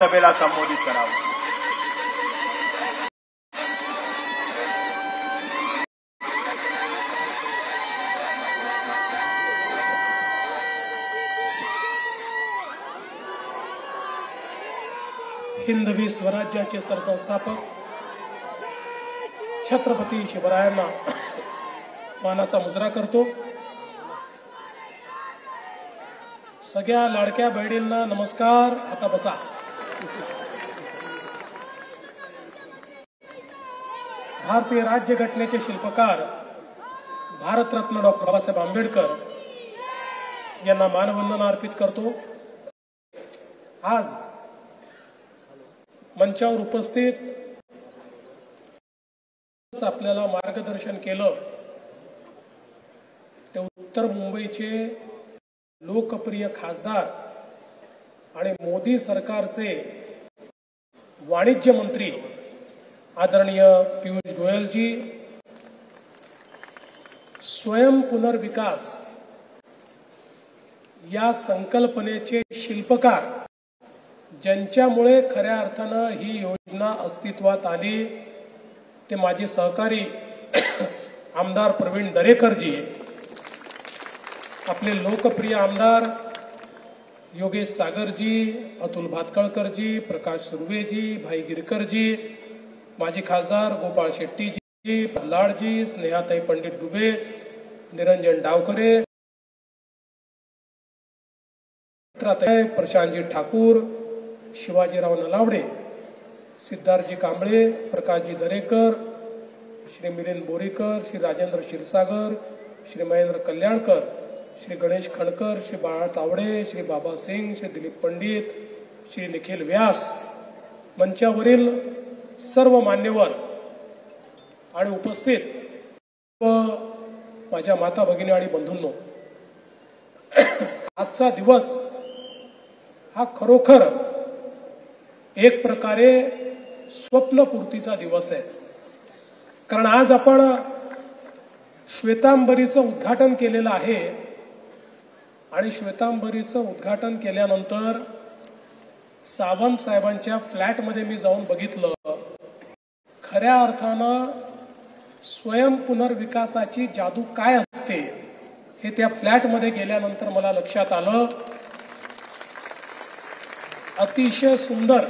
सभेला संबोधित करावं। हिंदवी स्वराज्याचे सरसंस्थापक छत्रपती शिवरायांना मानाचा मुजरा करतो। सगळ्या लाडक्या बहिणींना नमस्कार। आता बसा। भारतीय राज्यघटनेचे शिल्पकार भारतरत्न डॉक्टर बाबासाहेब आंबेडकर यांना मानवंदना अर्पित करतो। आज मंचावर उपस्थित आपल्याला मार्गदर्शन केलं ते उत्तर मुंबईचे लोकप्रिय खासदार आणि मोदी सरकारचे वाणिज्य मंत्री आदरणीय पीयूष गोयल जी, स्वयं पुनर्विकास या संकल्पनेचे शिल्पकार ज्यांच्यामुळे खऱ्या अर्थानं ही योजना अस्तित्वात आली ते माझे सहकारी आमदार प्रवीण दरेकरजी, आपले लोकप्रिय आमदार योगेश सागरजी, अतुल भातखळकरजी, प्रकाश सुर्वेजी, भाई गिरकरजी, माजी खासदार गोपाळ शेट्टीजी, प्रल्हाडजी, स्नेहाताई पंडित डुबे, निरंजन डावखरे, प्रशांतजी ठाकूर, शिवाजीराव नलावडे, सिद्धार्थजी कांबळे, प्रकाशजी दरेकर, श्री मिलिंद बोरीकर, श्री राजेंद्र क्षीरसागर, श्री महेंद्र कल्याणकर, श्री गणेश खणकर, श्री बाळा तावडे, श्री बाबा सिंग, श्री दिलीप पंडित, श्री निखिल व्यास, मंचावरील सर्व मान्यवर आणि उपस्थित माझ्या माता भगिनी आणि बंधूंनो, आजचा दिवस हा खरोखर एक प्रकारे स्वप्नपूर्तीचा दिवस आहे। कारण आज आपण श्वेतांबरीचं उद्घाटन केलेलं आहे आणि श्वेतांबरीचं उद्घाटन केल्यानंतर सावंत साहेबांच्या फ्लॅटमध्ये मी जाऊन बघितलं। खऱ्या अर्थानं स्वयं पुनर्विकासाची जादू काय असते हे त्या फ्लॅटमध्ये गेल्यानंतर मला लक्षात आलं। अतिशय सुंदर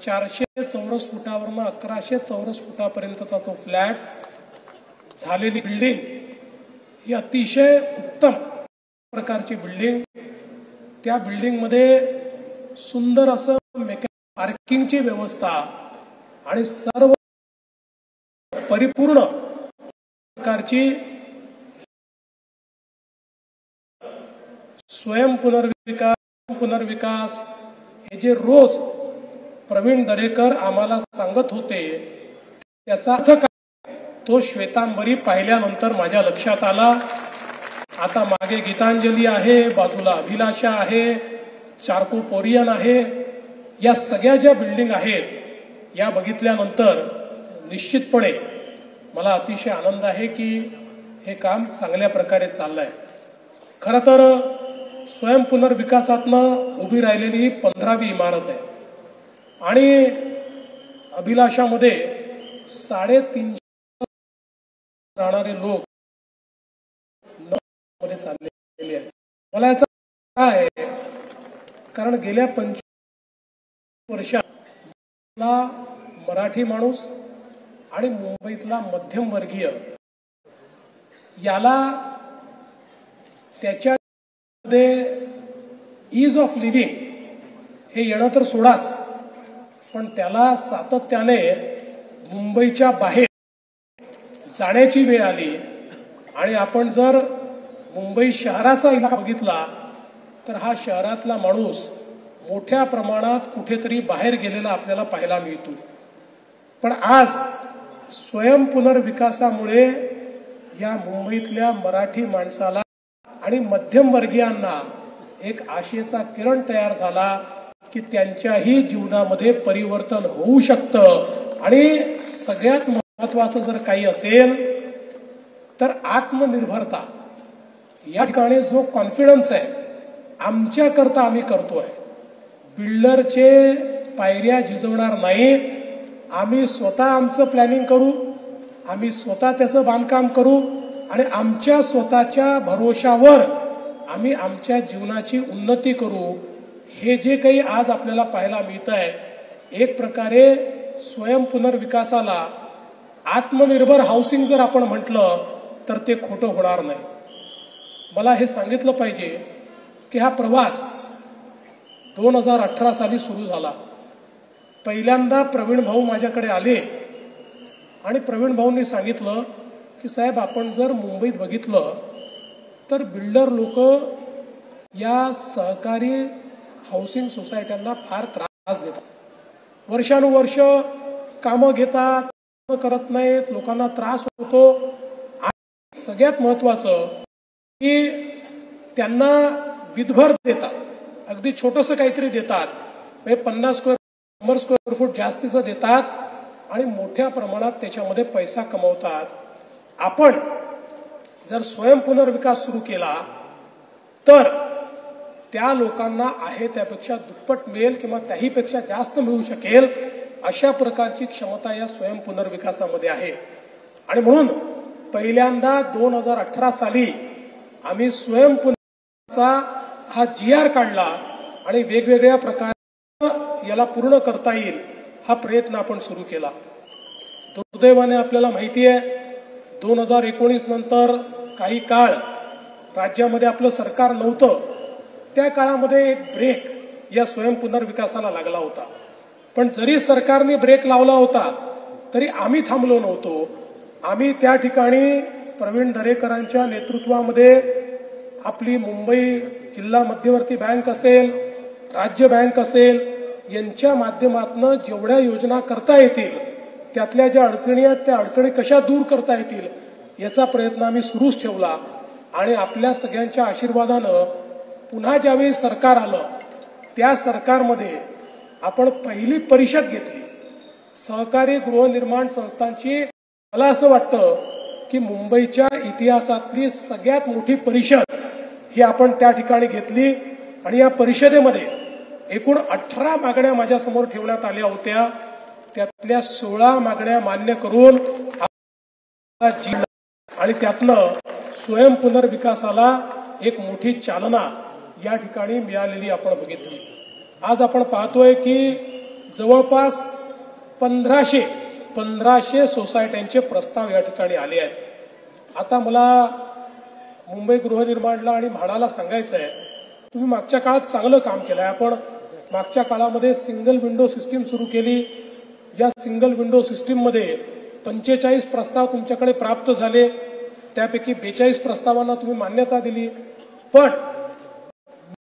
400 चौरस फुटावरनं 1100 चौरस फुटापर्यंतचा तो फ्लॅट झालेली बिल्डिंग ही अतिशय उत्तम प्रकारची बिल्डिंग। त्या बिल्डिंग मध्ये सुंदर असं पार्किंगची व्यवस्था आणि सर्व परिपूर्ण प्रकारची स्वयं पुनर्विकास हे जे रोज प्रवीण दरेकर आम्हाला सांगत होते त्याचा अर्थ काय तो श्वेतांबरी पाहिल्यानंतर माझ्या लक्षात आला। आता मागे गीतांजली आहे, बाजूला अभिलाषा आहे, चारकोपोरियन आहे, या सगळ्या ज्या बिल्डिंग आहेत या बघितल्यानंतर निश्चितपणे मला अतिशय आनंद आहे की हे काम चांगल्या प्रकारे चाललंय। खरं तर स्वयं पुनर्विकासातनं उभी राहिलेली 15वी इमारत आहे आणि अभिलाषामध्ये 350 राहणारे लोक मध्ये चाललेले आहेत। मला याचा काय आहे, कारण गेल्या 25 वर्षात मराठी माणूस आणि मुंबईतला मध्यमवर्गीय याला त्याच्यामध्ये ईज ऑफ लिव्हिंग हे येणं तर सोडाच, पण त्याला सातत्याने मुंबईच्या बाहेर जाण्याची वेळ आली आणि आपण जर मुंबई शहराचा इलाका बघितला तर हा शहरातला माणूस मोठ्या प्रमाणात कुठेतरी बाहेर गेलेला आपल्याला पाहायला मिळतो। पण आज स्वयं पुनर्विकासामुळे या मुंबईतल्या मराठी माणसाला आणि मध्यमवर्गीयांना एक आशेचा किरण तयार झाला की त्यांच्याही जीवनामध्ये परिवर्तन होऊ शकतं। आणि सगळ्यात महत्त्वाचं जर काही असेल तर आत्मनिर्भरता। या ठिकाणी जो कॉन्फिडन्स आहे आमच्या करता आम्ही करतोय, बिल्डरचे पायऱ्या झिजवणार नाही. आम्ही स्वतः आमचं प्लॅनिंग करू, आम्ही स्वतः त्याचं बांधकाम करू आणि आमच्या स्वतःच्या भरोशावर आम्ही आमच्या जीवनाची उन्नती करू. हे जे काही आज आपल्याला पाहायला मिळत आहे, एक प्रकारे स्वयंपुनर्विकासाला आत्मनिर्भर हाऊसिंग जर आपण म्हटलं तर ते खोटं होणार नाही. मला हे सांगितलं पाहिजे की हा प्रवास 2018 साली सुरू झाला. पहिल्यांदा प्रवीण भाऊ माझ्याकडे आले आणि प्रवीण भाऊंनी सांगितलं की साहेब, आपण जर मुंबईत बघितलं तर बिल्डर लोक या सहकारी हाऊसिंग सोसायट्यांना फार त्रास देतात. वर्षानुवर्ष कामं घेतात, करत नाहीत, लोकांना त्रास होतो. आणि सगळ्यात महत्वाचं की त्यांना विधभर देतात, अगदी छोटंसं काहीतरी देतात, 50 स्क्वेअर फूट जास्तीचं देतात आणि मोठ्या प्रमाणात त्याच्यामध्ये पैसा कमवतात. आपण जर स्वयंपुनर्विकास सुरू केला तर त्या लोकांना आहे त्यापेक्षा दुप्पट मिळेल किंवा त्याहीपेक्षा जास्त मिळू शकेल, अशा प्रकारची क्षमता या स्वयंपुनर्विकासामध्ये आहे. आणि म्हणून पहिल्यांदा 2018 साली आम्ही स्वयंपुनर्विकासाचा हा GR काढला आणि वेगवेगळ्या प्रकारे याला पूर्ण करता येईल हा प्रयत्न आपण सुरू केला. दुर्दैवाने आपल्याला माहिती आहे 2019 नंतर काही काळ राज्यामध्ये आपलं सरकार नव्हतं. त्या काळामध्ये एक ब्रेक या स्वयंपुनर्विकासाला लागला होता. पण जरी सरकारने ब्रेक लावला होता तरी आम्ही थांबलो नव्हतो. आम्ही त्या ठिकाणी प्रवीण दरेकरांच्या नेतृत्वामध्ये आपली मुंबई जिल्हा मध्यवर्ती बँक असेल, राज्य बँक असेल, यांच्या माध्यमातून जेवढ्या योजना करता येतील, त्यातल्या ज्या अडचणी आहेत त्या अडचणी कशा दूर करता येतील याचा प्रयत्न आम्ही सुरूच ठेवला. आणि आपल्या सगळ्यांच्या आशीर्वादानं पुन्हा ज्यावेळी सरकार आलं त्या सरकारमध्ये आपण पहिली परिषद घेतली सहकारी गृहनिर्माण संस्थांची. मला असं वाटतं की मुंबईच्या इतिहासातली सगळ्यात मोठी परिषद ही आपण त्या ठिकाणी घेतली. आणि या परिषदेमध्ये एकूण 18 मागण्या माझ्यासमोर ठेवण्यात आल्या होत्या. त्यातल्या 16 मागण्या मान्य करून आणि त्यातनं स्वयंपुनर्विकासाला एक मोठी चालना या ठिकाणी मिळालेली आपण बघितली. आज आपण पाहतोय की जवळपास 1500 सोसायट्यांचे प्रस्ताव या ठिकाणी आले आहेत. आता मला मुंबई गृहनिर्माणला आणि म्हाडाला सांगायचं आहे, तुम्ही मागच्या काळात चांगलं काम केलंय. आपण मागच्या काळामध्ये सिंगल विंडो सिस्टीम सुरू केली. या सिंगल विंडो सिस्टीम मध्ये 45 प्रस्ताव तुमच्याकडे प्राप्त झाले. त्यापैकी 42 प्रस्तावांना तुम्ही मान्यता दिली. पण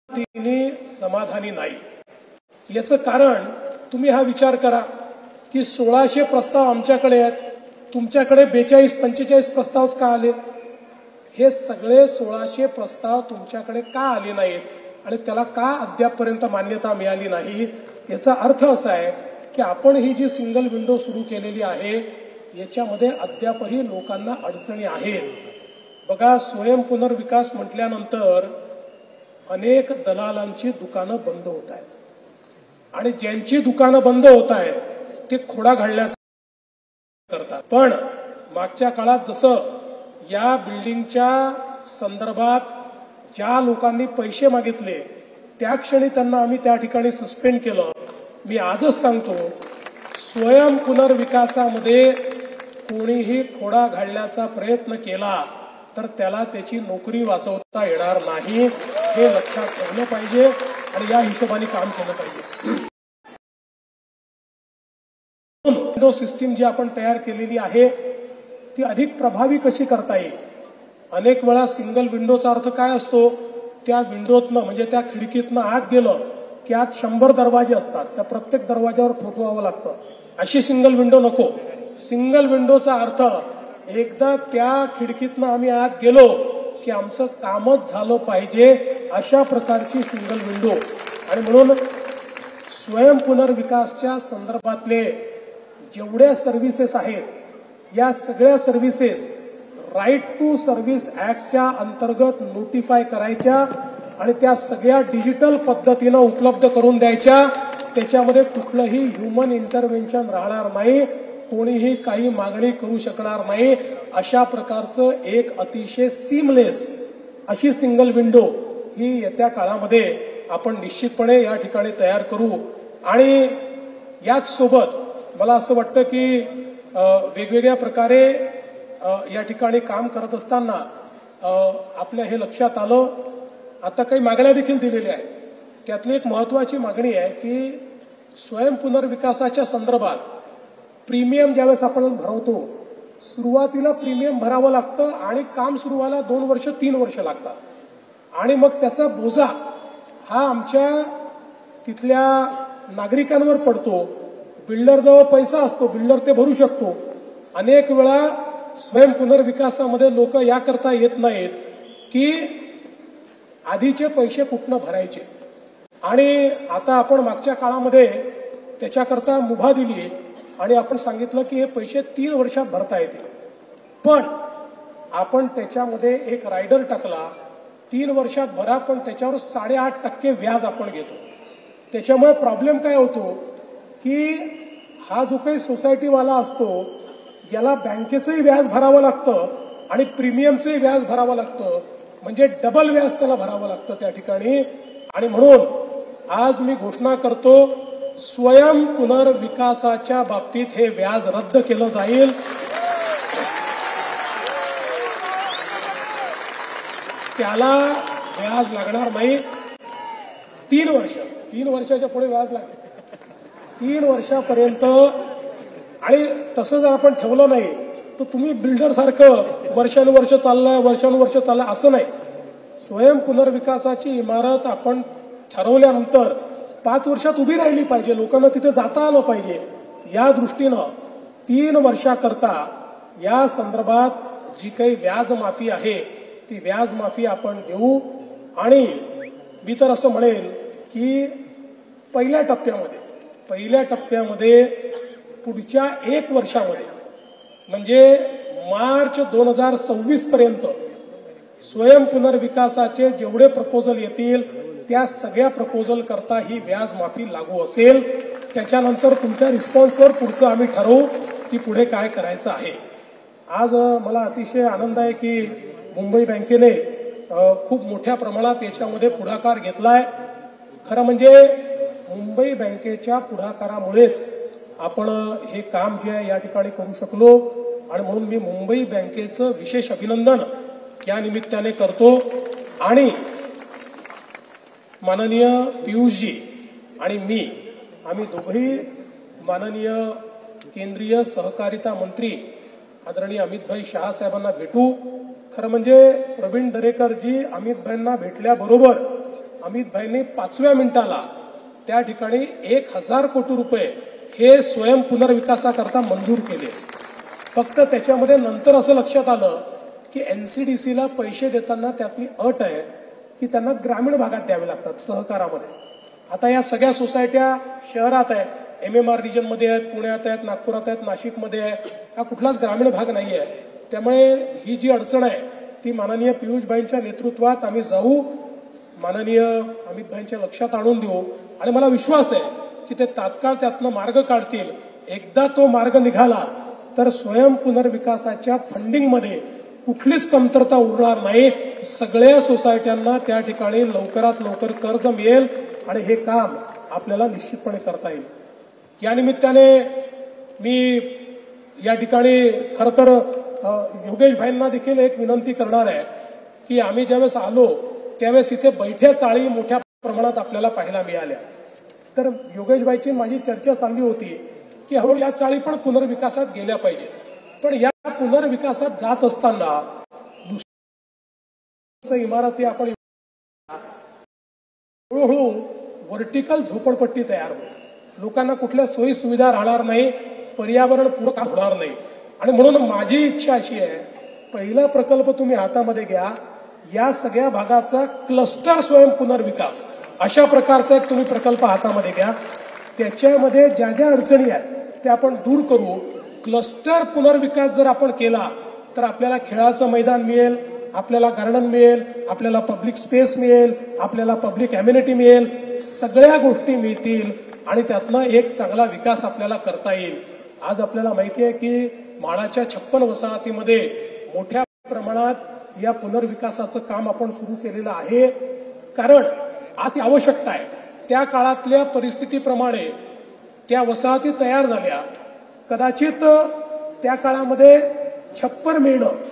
तिने समाधानी नाही. याचं कारण तुम्ही हा विचार करा की 1600 प्रस्ताव आमच्याकडे आहेत, तुमच्याकडे 42-45 प्रस्ताव का आले? हे सगळे 1600 प्रस्ताव तुमच्याकडे का आले नाहीत आणि त्याला का अद्यापपर्यंत मान्यता मिळाली नाही? याचा अर्थ असा आहे की आपण ही जी सिंगल विंडो सुरू केलेली आहे याच्यामध्ये अद्यापही लोकांना अडचणी आहेत. बघा, स्वयंपुनर्विकास म्हटल्यानंतर अनेक दलालांची दुकानं बंद होत आहेत आणि ज्यांची दुकानं बंद होत आहेत ते खोडा घालण्याचं करतात. पण मागच्या काळात जसं या बिल्डिंगच्या संदर्भात ज्या लोकांनी पैसे मागितले त्या क्षणी त्यांना आम्ही त्या ठिकाणी सस्पेंड केलं. मी आजच सांगतो, स्वयंपुनर्विकासामध्ये कोणीही खोडा घालण्याचा प्रयत्न केला तर त्याला त्याची नोकरी वाचवता येणार नाही. हे लक्षात ठेवलं पाहिजे आणि या हिशोबाने काम केलं पाहिजे. विंडो सिस्टीम जी आपण तयार केलेली आहे ती अधिक प्रभावी कशी करता येईल? अनेक वेळा सिंगल विंडोचा अर्थ काय असतो? त्या विंडोतनं म्हणजे त्या खिडकीतनं आत गेलं की आत 100 दरवाजे असतात, त्या प्रत्येक दरवाजावर ठोठवावं लागतं. अशी सिंगल विंडो नको. सिंगल विंडोचा अर्थ एकदा त्या खिडकीतनं आम्ही आत गेलो की आमचं कामच झालं पाहिजे, अशा प्रकारची सिंगल विंडो. आणि म्हणून स्वयंपुनर्विकासच्या संदर्भातले जेवढ्या सर्व्हिसेस आहेत या सगळ्या सर्व्हिसेस राईट टू सर्व्हिस ऍक्टच्या अंतर्गत नोटिफाय करायच्या आणि त्या सगळ्या डिजिटल पद्धतीनं उपलब्ध करून द्यायच्या. त्याच्यामध्ये कुठलंही ह्युमन इंटरव्हेन्शन राहणार नाही, कोणीही काही मागणी करू शकणार नाही. अशा प्रकारचं एक अतिशय सीमलेस अशी सिंगल विंडो ही येत्या काळामध्ये आपण निश्चितपणे या ठिकाणी तयार करू. आणि याच सोबत मला असं वाटतं की वेगवेगळ्या प्रकारे या ठिकाणी काम करत असताना आपल्या हे लक्षात आलं, आता काही मागण्या देखील दिलेल्या आहेत. त्यातली एक महत्वाची मागणी आहे की स्वयंपुनर्विकासाच्या संदर्भात प्रीमियम ज्यावेळेस आपण भरवतो, सुरुवातीला प्रीमियम भरावं लागतं आणि काम सुरू व्हायला 2 वर्ष 3 वर्ष लागतात. आणि मग त्याचा बोजा हा आमच्या तिथल्या नागरिकांवर पडतो. बिल्डरजवळ पैसा असतो, बिल्डर ते भरू शकतो. अनेक वेळा स्वयंपुनर्विकासामध्ये लोक याकरता येत नाहीत की आधीचे पैसे कुठनं भरायचे. आणि आता आपण मागच्या काळामध्ये त्याच्याकरता मुभा दिली आणि आपण सांगितलं की हे पैसे 3 वर्षात भरता येतील. पण आपण त्याच्यामध्ये एक रायडर टाकला, 3 वर्षात भरा, पण त्याच्यावर 8.5% व्याज आपण घेतो. त्याच्यामुळे प्रॉब्लेम काय होतो की हा जो काही सोसायटीवाला असतो याला बँकेचंही व्याज भरावं लागतं आणि प्रीमियमचंही व्याज भरावं लागतं, म्हणजे डबल व्याज त्याला भरावं लागतं त्या ठिकाणी. आणि म्हणून आज मी घोषणा करतो, स्वयं पुनर्विकासाच्या बाबतीत हे व्याज रद्द केलं जाईल. त्याला व्याज लागणार नाही. 3 वर्षाच्या पुढे व्याज लागेल. 3 वर्षापर्यंत. आणि तसं जर आपण ठेवलं नाही तर तुम्ही बिल्डर सारखं वर्षानुवर्ष चाललंय असं नाही. स्वयं पुनर्विकासाची इमारत आपण ठरवल्यानंतर 5 वर्षात उभी राहिली पाहिजे, लोकांना तिथे जाता आलं पाहिजे. या दृष्टीनं 3 वर्षाकरता या संदर्भात जी काही व्याज माफी आहे ती व्याज माफी आपण देऊ. आणि मी तर असं म्हणेन की पहिल्या टप्प्यामध्ये पुढच्या 1 वर्षामध्ये म्हणजे मार्च 2026 पर्यंत स्वयं पुनर्विकासाचे जेवढे प्रपोजल येतील त्या सगळ्या प्रपोजल करता ही व्याज माफी लागू असेल. त्याच्यानंतर तुमच्या रिस्पॉन्सवर पुढचं आम्ही ठरवू की पुढे काय करायचं आहे. आज मला अतिशय आनंद आहे की मुंबई बँकेने खूप मोठ्या प्रमाणात याच्यामध्ये पुढाकार घेतलाय. खरं म्हणजे मुंबई बँकेच्या पुढाकारामुळेच आपण हे काम जे आहे या ठिकाणी करू शकलो. आणि म्हणून मी मुंबई बँकेचं विशेष अभिनंदन या निमित्ताने करतो. आणि माननीय पियुषजी आणि मी आम्ही दोघंही माननीय केंद्रीय सहकारिता मंत्री आदरणीय अमितभाई शहा साहेबांना भेटू. खरं म्हणजे प्रवीण दरेकरजी अमितभाईंना भेटल्याबरोबर अमितभाईंनी 5व्या मिनिटाला त्या ठिकाणी 1000 कोटी रुपये हे स्वयं पुनर्विकासाकरता मंजूर केले. फक्त त्याच्यामध्ये नंतर असं लक्षात आलं की एनसीडीसीला पैसे देताना त्यातली अट आहे की त्यांना ग्रामीण भागात द्यावे लागतात सहकारामध्ये. आता या सगळ्या सोसायट्या शहरात आहेत, MMR रिजनमध्ये आहेत, पुण्यात आहेत, नागपुरात आहेत, नाशिकमध्ये आहे. हा कुठलाच ग्रामीण भाग नाही आहे. त्यामुळे ही जी अडचण आहे ती माननीय पियुषभाईंच्या नेतृत्वात आम्ही जाऊ, माननीय अमितभाईंच्या लक्षात आणून देऊ. आणि मला विश्वास आहे की ते तात्काळ त्यातनं मार्ग काढतील. एकदा तो मार्ग निघाला तर स्वयं पुनर्विकासाच्या फंडिंगमध्ये कुठलीच कमतरता उरणार नाही. सगळ्या सोसायट्यांना त्या ठिकाणी लवकरात लवकर कर्ज मिळेल आणि हे काम आपल्याला निश्चितपणे करता येईल. या निमित्ताने मी या ठिकाणी खरं तर योगेश भाईंना देखील एक विनंती करणार आहे की आम्ही ज्यावेळेस आलो त्यावेळेस इथे बैठ्या चाळी मोठ्या प्रमाणात आपल्याला पाहायला मिळाल्या. तर योगेश भाईची माझी चर्चा चालली होती की हळूहळू या चाळी पण पुनर्विकासात गेल्या पाहिजे. पण या पुनर्विकासात जात असताना दुसऱ्या इमारती आपण हळूहळू व्हर्टिकल झोपडपट्टी तयार होईल. लोकांना कुठल्या सोयी सुविधा राहणार नाही, पर्यावरण पूरक होणार नाही. आणि म्हणून माझी इच्छा अशी आहे, पहिला प्रकल्प तुम्ही हातामध्ये घ्या, या सगळ्या भागाचा क्लस्टर स्वयं पुनर्विकास अशा प्रकारचा एक तुम्ही प्रकल्प हातामध्ये घ्या. त्याच्यामध्ये ज्या ज्या अडचणी आहेत त्या आपण दूर करू. क्लस्टर पुनर्विकास जर आपण केला तर आपल्याला खेळाचं मैदान मिळेल, आपल्याला गार्डन मिळेल, आपल्याला पब्लिक स्पेस मिळेल, आपल्याला पब्लिक अम्युनिटी मिळेल, सगळ्या गोष्टी मिळतील आणि त्यातनं एक चांगला विकास आपल्याला करता येईल. आज आपल्याला माहिती आहे की म्हाडाच्या 56 वसाहतीमध्ये मोठ्या प्रमाणात या पुनर्विकासाचं काम आपण सुरू केलेलं आहे. कारण आज ती आवश्यकता आहे. त्या काळातल्या परिस्थितीप्रमाणे त्या वसाहती तयार झाल्या. कदाचित त्या काळामध्ये छप्पर मिळणं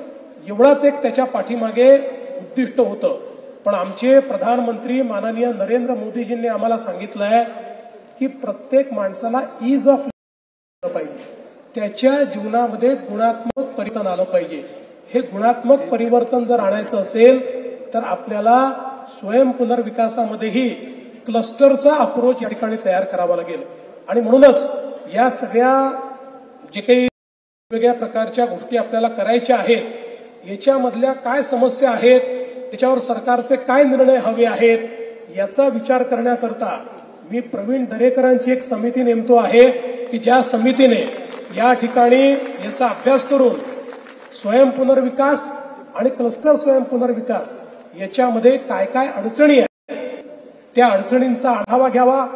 एवढाच एक त्याच्या पाठीमागे उद्दिष्ट होतं. पण आमचे प्रधानमंत्री माननीय नरेंद्र मोदीजींनी आम्हाला सांगितलंय की प्रत्येक माणसाला ईज ऑफ पाहिजे, त्याच्या जीवनामध्ये गुणात्मक परिवर्तन आलं पाहिजे. हे गुणात्मक परिवर्तन जर आणायचं असेल तर आपल्याला स्वयं पुनर्विकासामध्येही क्लस्टरचा अप्रोच या ठिकाणी तयार करावा लागेल. आणि म्हणूनच या सगळ्या जे काही वेगवेगळ्या प्रकारच्या गोष्टी आपल्याला करायच्या आहेत, याच्यामधल्या काय समस्या आहेत, त्याच्यावर सरकारचे काय निर्णय हवे आहेत, याचा विचार करण्याकरता मी प्रवीण दरेकरांची एक समिती नेमतो आहे की ज्या समितीने या ठिकाणी याचा अभ्यास करून स्वयं पुनर्विकास आणि क्लस्टर स्वयं पुनर्विकास याच्यामध्ये काय काय अडचणी आहेत त्या अडचणींचा आढावा घ्यावा.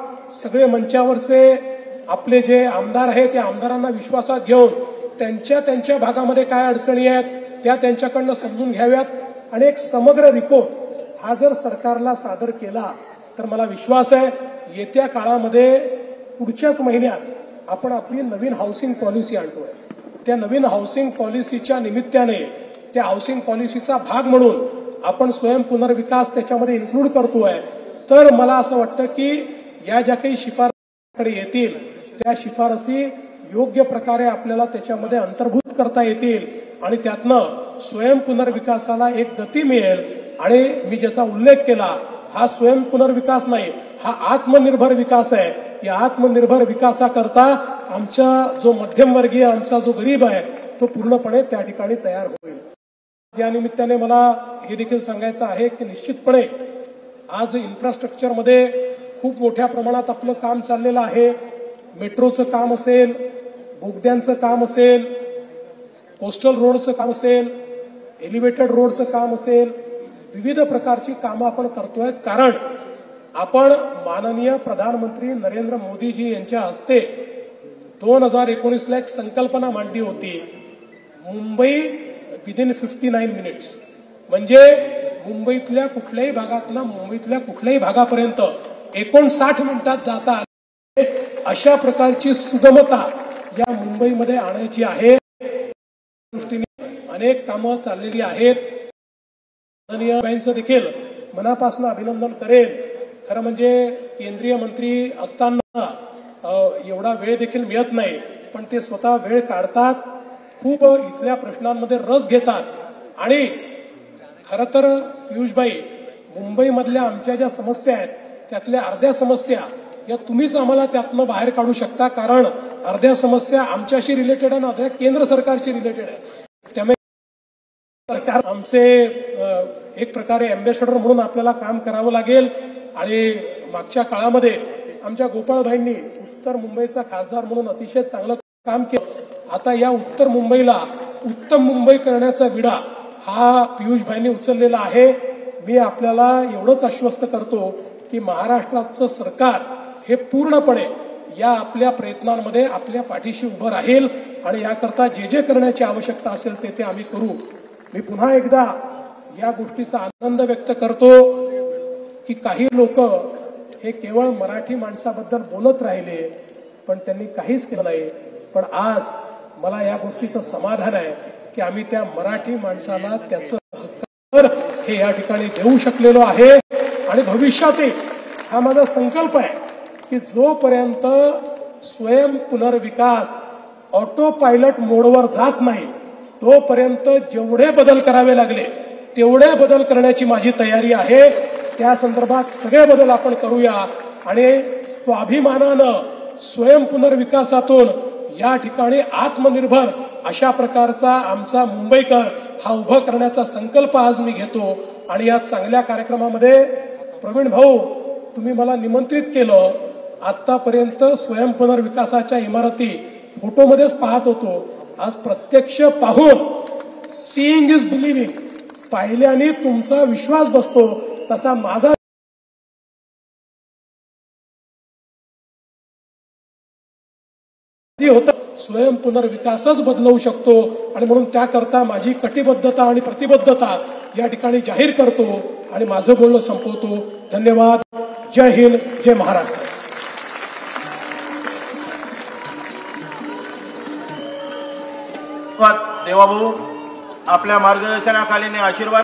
सगळे मंचावरचे आपले जे आमदार आहेत त्या आमदारांना विश्वासात घेऊन त्यांच्या भागामध्ये काय अडचणी आहेत त्या त्यांच्याकडनं समजून घ्याव्यात आणि एक समग्र रिपोर्ट हा जर सरकारला सादर केला तर मला विश्वास आहे येत्या काळामध्ये पुढच्याच महिन्यात आपण आपली नवीन हाऊसिंग पॉलिसी आणतोय. त्या नवीन हाऊसिंग पॉलिसीच्या निमित्ताने त्या हाऊसिंग पॉलिसीचा भाग म्हणून आपण स्वयं पुनर्विकास त्याच्यामध्ये इन्क्लूड करतोय. तर मला असं वाटतं की या ज्या काही शिफारसी येतील त्या शिफारसी योग्य प्रकारे आपल्याला त्याच्यामध्ये अंतर्भूत करता येतील आणि त्यातनं स्वयं पुनर्विकासाला एक गती मिळेल. आणि मी ज्याचा उल्लेख केला हा स्वयं पुनर्विकास नाही, हा आत्मनिर्भर विकास आहे. या आत्मनिर्भर विकासाकरता आमचा जो मध्यमवर्गीय आमचा जो गरीब आहे तो पूर्णपणे त्या ठिकाणी तयार होईल. या निमित्ताने मला हे देखील सांगायचं आहे की निश्चितपणे आज इन्फ्रास्ट्रक्चरमध्ये खूप मोठ्या प्रमाणात आपलं काम चाललेलं आहे. मेट्रोचं काम असेल, बोगद्यांचं काम असेल, कोस्टल रोडचं काम असेल, एलिव्हेटेड रोडचं काम असेल, विविध प्रकारची कामं आपण करतोय. कारण आपण माननीय प्रधानमंत्री नरेंद्र मोदीजी यांच्या हस्ते 2019ला एक संकल्पना मांडली होती, मुंबई विदिन 59 मिनिट्स. म्हणजे मुंबईतल्या कुठल्याही भागातनं मुंबईतल्या कुठल्याही भागापर्यंत 59 मिनिटात जाता आले अशा प्रकारची सुगमता या मुंबईमध्ये आणायची आहे. दृष्टीने अनेक कामं चाललेली आहेत. माननीय बाईंचं देखील मनापासून अभिनंदन करेन. खरं म्हणजे केंद्रीय मंत्री असताना एवढा वेळ देखील मिळत नाही, पण ते स्वतः वेळ काढतात, खूप इथल्या प्रश्नांमध्ये रस घेतात. आणि खरं तर पियुषबाई, मुंबईमधल्या आमच्या ज्या समस्या आहेत त्यातल्या अर्ध्या समस्या या तुम्हीच आम्हाला त्यातनं बाहेर काढू शकता. कारण अर्ध्या समस्या आमच्याशी रिलेटेड आहे, अर्ध्या केंद्र सरकारशी रिलेटेड आहे. त्यामुळे सरकार आमचे एक प्रकारे अँबॅसेडर म्हणून आपल्याला काम करावं लागेल. आणि मागच्या काळामध्ये आमच्या गोपाळभाईंनी उत्तर मुंबईचा खासदार म्हणून अतिशय चांगलं काम केलं. आता या उत्तर मुंबईला उत्तम मुंबई करण्याचा विडा हा पियुषभाईंनी उचललेला आहे. मी आपल्याला एवढंच आश्वस्त करतो की महाराष्ट्राचं सरकार हे पूर्णपणे या आपल्या प्रयत्नांमध्ये आपल्या पाठीशी उभं राहील आणि याकरता जे जे करण्याची आवश्यकता असेल ते आम्ही करू. मी पुन्हा एकदा या गोष्टीचा आनंद व्यक्त करतो की काही लोक हे केवळ मराठी माणसाबद्दल बोलत राहिले पण त्यांनी काहीच केलं नाही. पण आज मला या गोष्टीचं समाधान आहे की आम्ही त्या मराठी माणसाला त्याचं हक्क हे या ठिकाणी देऊ शकलेलो आहे. आणि भविष्यातही हा माझा संकल्प आहे की जोपर्यंत स्वयं पुनर्विकास ऑटो पायलट मोडवर जात नाही तोपर्यंत जेवढे बदल करावे लागले तेवढे बदल करण्याची माझी तयारी आहे. त्या संदर्भात सगळे बदल आपण करूया आणि स्वाभिमानानं स्वयं पुनर्विकासातून या ठिकाणी आत्मनिर्भर अशा प्रकारचा आमचा मुंबईकर हा उभा करण्याचा संकल्प आज मी घेतो. आणि या चांगल्या कार्यक्रमामध्ये प्रवीण भाऊ तुम्ही मला निमंत्रित केलं. आतापर्यंत स्वयं पुनर्विकासाच्या इमारती फोटोमध्येच पाहत होतो, आज प्रत्यक्ष पाहून सीइंग इज बिलिव्हिंग पाहिल्याने तुमचा विश्वास बसतो, तसा माझा होता स्वयं पुनर्विकासच बदलवू शकतो. आणि म्हणून त्याकरता माझी कटिबद्धता आणि प्रतिबद्धता या ठिकाणी जाहीर करतो आणि माझं बोलणं संपवतो. धन्यवाद. जय हिंद, जय महाराष्ट्र. देवाभाऊ आपल्या मार्गदर्शनाखाली आशीर्वाद